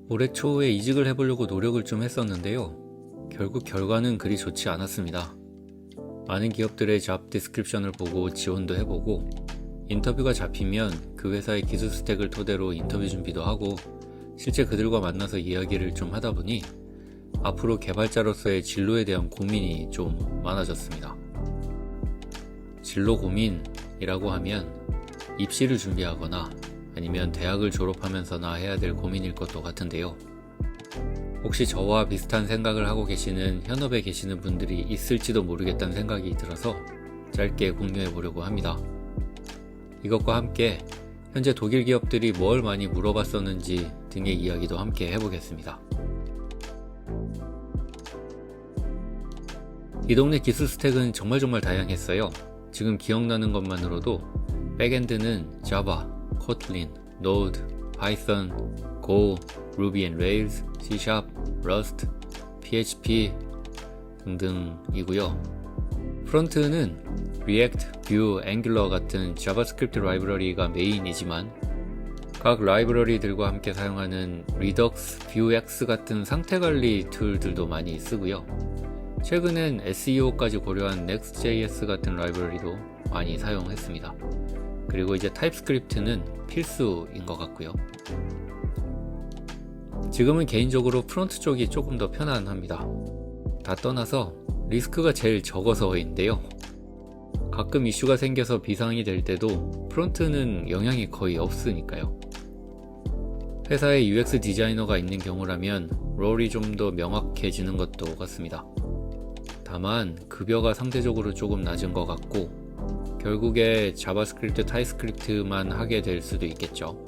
올해 초에 이직을 해보려고 노력을 좀 했었는데요. 결국 결과는 그리 좋지 않았습니다. 많은 기업들의 잡 디스크립션을 보고 지원도 해보고 인터뷰가 잡히면 그 회사의 기술 스택을 토대로 인터뷰 준비도 하고 실제 그들과 만나서 이야기를 좀 하다 보니 앞으로 개발자로서의 진로에 대한 고민이 좀 많아졌습니다. 진로 고민이라고 하면 입시를 준비하거나 아니면 대학을 졸업하면서나 해야 될 고민일 것도 같은데요. 혹시 저와 비슷한 생각을 하고 계시는 현업에 계시는 분들이 있을지도 모르겠다는 생각이 들어서 짧게 공유해 보려고 합니다. 이것과 함께 현재 독일 기업들이 뭘 많이 물어봤었는지 등의 이야기도 함께 해보겠습니다. 이 동네 기술 스택은 정말 다양했어요. 지금 기억나는 것만으로도 백엔드는 Java, Kotlin, Node, Python, Go, Ruby on Rails, C#, Rust, PHP 등등이고요. 프론트는 React, Vue, Angular 같은 자바스크립트 라이브러리가 메인이지만 각 라이브러리들과 함께 사용하는 Redux, Vuex 같은 상태관리 툴들도 많이 쓰고요. 최근엔 SEO까지 고려한 Next.js 같은 라이브러리도 많이 사용했습니다. 그리고 이제 타입스크립트는 필수인 것 같고요. 지금은 개인적으로 프론트 쪽이 조금 더 편안합니다. 다 떠나서 리스크가 제일 적어서인데요. 가끔 이슈가 생겨서 비상이 될 때도 프론트는 영향이 거의 없으니까요. 회사에 UX 디자이너가 있는 경우라면 롤이 좀 더 명확해지는 것도 같습니다. 다만 급여가 상대적으로 조금 낮은 것 같고 결국에 자바스크립트, 타입스크립트만 하게 될 수도 있겠죠.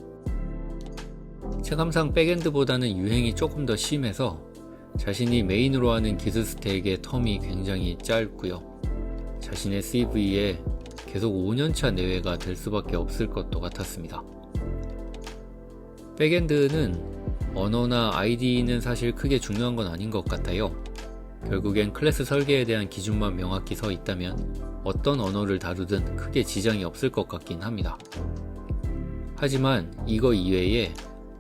체감상 백엔드보다는 유행이 조금 더 심해서 자신이 메인으로 하는 기술 스택의 텀이 굉장히 짧고요. 자신의 CV에 계속 5년차 내외가 될 수밖에 없을 것도 같았습니다. 백엔드는 언어나 IDE는 사실 크게 중요한 건 아닌 것 같아요. 결국엔 클래스 설계에 대한 기준만 명확히 서 있다면 어떤 언어를 다루든 크게 지장이 없을 것 같긴 합니다. 하지만 이거 이외에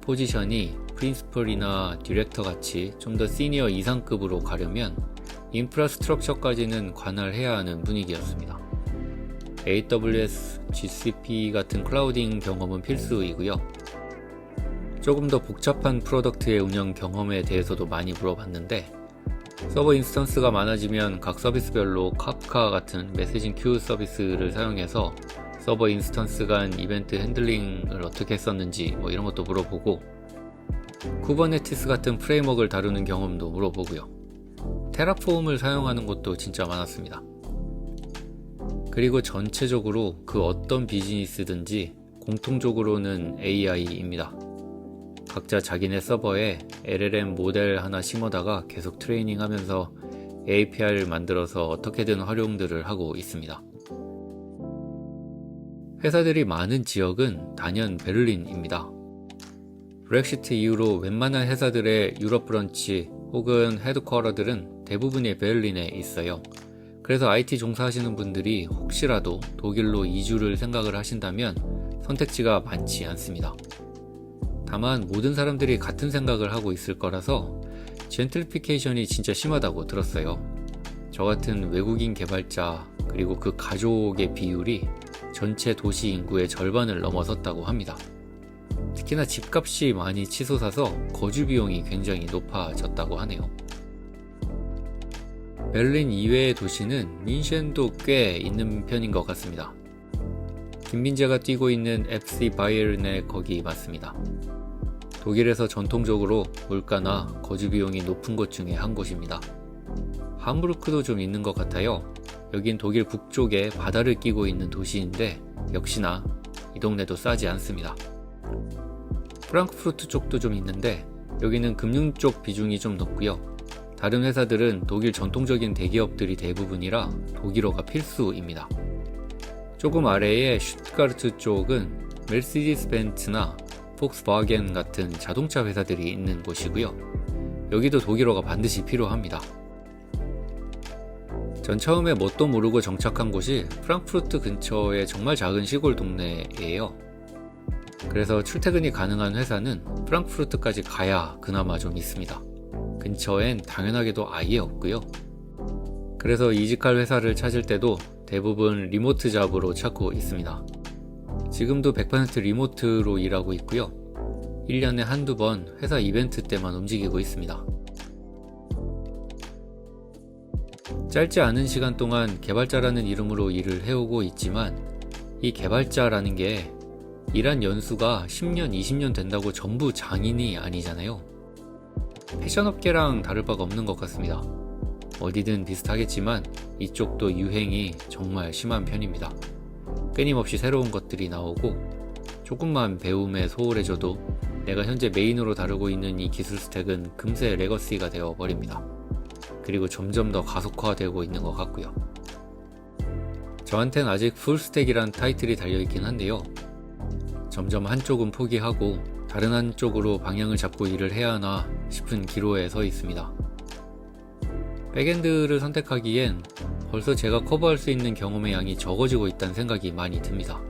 포지션이 프린시플이나 디렉터 같이 좀 더 시니어 이상급으로 가려면 인프라스트럭처까지는 관할해야 하는 분위기였습니다. AWS, GCP 같은 클라우딩 경험은 필수이고요. 조금 더 복잡한 프로덕트의 운영 경험에 대해서도 많이 물어봤는데 서버 인스턴스가 많아지면 각 서비스별로 카프카 같은 메시징 큐 서비스를 사용해서 서버 인스턴스 간 이벤트 핸들링을 어떻게 했었는지 이런 것도 물어보고 쿠버네티스 같은 프레임워크를 다루는 경험도 물어보고요. 테라폼을 사용하는 것도 진짜 많았습니다. 그리고 전체적으로 그 어떤 비즈니스든지 공통적으로는 AI입니다. 각자 자기네 서버에 LLM 모델 하나 심어다가 계속 트레이닝 하면서 API를 만들어서 어떻게든 활용들을 하고 있습니다. 회사들이 많은 지역은 단연 베를린입니다. 브렉시트 이후로 웬만한 회사들의 유럽 브런치 혹은 헤드쿼터들은 대부분이 베를린에 있어요. 그래서 IT 종사하시는 분들이 혹시라도 독일로 이주를 생각을 하신다면 선택지가 많지 않습니다. 다만 모든 사람들이 같은 생각을 하고 있을 거라서 젠틀리피케이션이 진짜 심하다고 들었어요. 저 같은 외국인 개발자 그리고 그 가족의 비율이 전체 도시 인구의 절반을 넘어섰다고 합니다. 특히나 집값이 많이 치솟아서 거주 비용이 굉장히 높아졌다고 하네요. 베를린 이외의 도시는 뮌헨도 꽤 있는 편인 것 같습니다. 김민재가 뛰고 있는 FC 바이에른의 거기 맞습니다. 독일에서 전통적으로 물가나 거주 비용이 높은 곳 중에 한 곳입니다. 함부르크도 좀 있는 것 같아요. 여긴 독일 북쪽에 바다를 끼고 있는 도시인데 역시나 이 동네도 싸지 않습니다. 프랑크푸르트 쪽도 좀 있는데 여기는 금융 쪽 비중이 좀 높고요. 다른 회사들은 독일 전통적인 대기업들이 대부분이라 독일어가 필수입니다. 조금 아래의 슈트가르트 쪽은 메르세디스 벤츠나 폭스바겐 같은 자동차 회사들이 있는 곳이고요. 여기도 독일어가 반드시 필요합니다. 전 처음에 뭣도 모르고 정착한 곳이 프랑크푸르트 근처의 정말 작은 시골 동네예요. 그래서 출퇴근이 가능한 회사는 프랑크푸르트까지 가야 그나마 좀 있습니다. 근처엔 당연하게도 아예 없고요. 그래서 이직할 회사를 찾을 때도 대부분 리모트 잡으로 찾고 있습니다. 지금도 100% 리모트로 일하고 있고요. 1년에 한두 번 회사 이벤트 때만 움직이고 있습니다. 짧지 않은 시간 동안 개발자라는 이름으로 일을 해오고 있지만 이 개발자라는 게 일한 연수가 10년, 20년 된다고 전부 장인이 아니잖아요. 패션업계랑 다를 바가 없는 것 같습니다. 어디든 비슷하겠지만 이쪽도 유행이 정말 심한 편입니다. 끊임없이 새로운 것들이 나오고 조금만 배움에 소홀해져도 내가 현재 메인으로 다루고 있는 이 기술 스택은 금세 레거시가 되어버립니다. 그리고 점점 더 가속화되고 있는 것 같고요. 저한텐 아직 풀스택이란 타이틀이 달려있긴 한데요. 점점 한쪽은 포기하고 다른 한쪽으로 방향을 잡고 일을 해야 하나 싶은 기로에 서 있습니다. 백엔드를 선택하기엔 벌써 제가 커버할 수 있는 경험의 양이 적어지고 있다는 생각이 많이 듭니다.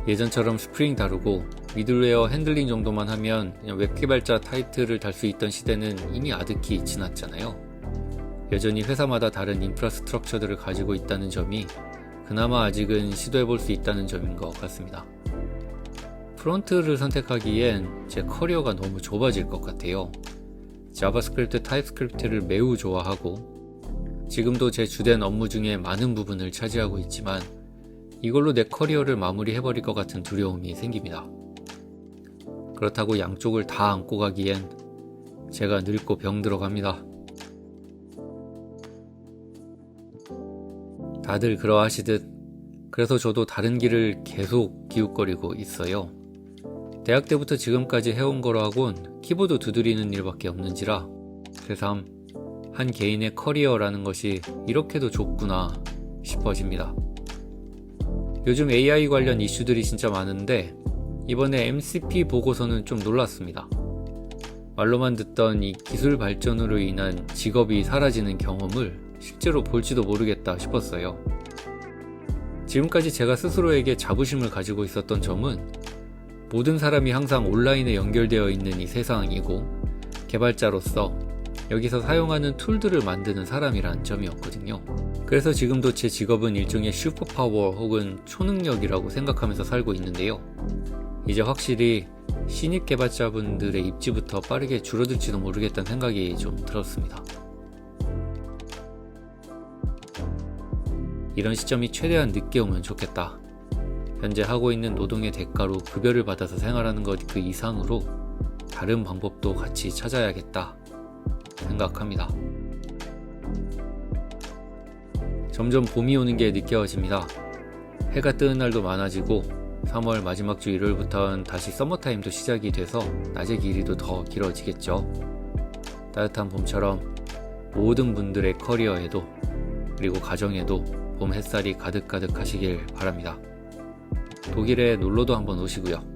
예전처럼 스프링 다루고 미들웨어 핸들링 정도만 하면 그냥 웹개발자 타이틀을 달 수 있던 시대는 이미 아득히 지났잖아요. 여전히 회사마다 다른 인프라스트럭처들을 가지고 있다는 점이 그나마 아직은 시도해볼 수 있다는 점인 것 같습니다. 프론트를 선택하기엔 제 커리어가 너무 좁아질 것 같아요. 자바스크립트, 타입스크립트를 매우 좋아하고 지금도 제 주된 업무 중에 많은 부분을 차지하고 있지만 이걸로 내 커리어를 마무리해버릴 것 같은 두려움이 생깁니다. 그렇다고 양쪽을 다 안고 가기엔 제가 늙고 병들어갑니다. 다들 그러하시듯 그래서 저도 다른 길을 계속 기웃거리고 있어요. 대학 때부터 지금까지 해온 거로 하곤 키보드 두드리는 일밖에 없는지라 새삼 한 개인의 커리어라는 것이 이렇게도 좁구나 싶어집니다. 요즘 AI 관련 이슈들이 진짜 많은데 이번에 MCP 보고서는 좀 놀랐습니다. 말로만 듣던 이 기술 발전으로 인한 직업이 사라지는 경험을 실제로 볼지도 모르겠다 싶었어요. 지금까지 제가 스스로에게 자부심을 가지고 있었던 점은 모든 사람이 항상 온라인에 연결되어 있는 이 세상이고 개발자로서 여기서 사용하는 툴들을 만드는 사람이란 점이었거든요. 그래서 지금도 제 직업은 일종의 슈퍼파워 혹은 초능력이라고 생각하면서 살고 있는데요. 이제 확실히 신입 개발자분들의 입지부터 빠르게 줄어들지도 모르겠다는 생각이 좀 들었습니다. 이런 시점이 최대한 늦게 오면 좋겠다. 현재 하고 있는 노동의 대가로 급여를 받아서 생활하는 것 그 이상으로 다른 방법도 같이 찾아야겠다 생각합니다. 점점 봄이 오는 게 느껴집니다. 해가 뜨는 날도 많아지고 3월 마지막 주 일요일부터는 다시 서머타임도 시작이 돼서 낮의 길이도 더 길어지겠죠. 따뜻한 봄처럼 모든 분들의 커리어에도 그리고 가정에도 봄 햇살이 가득가득 하시길 바랍니다. 독일에 놀러도 한번 오시고요.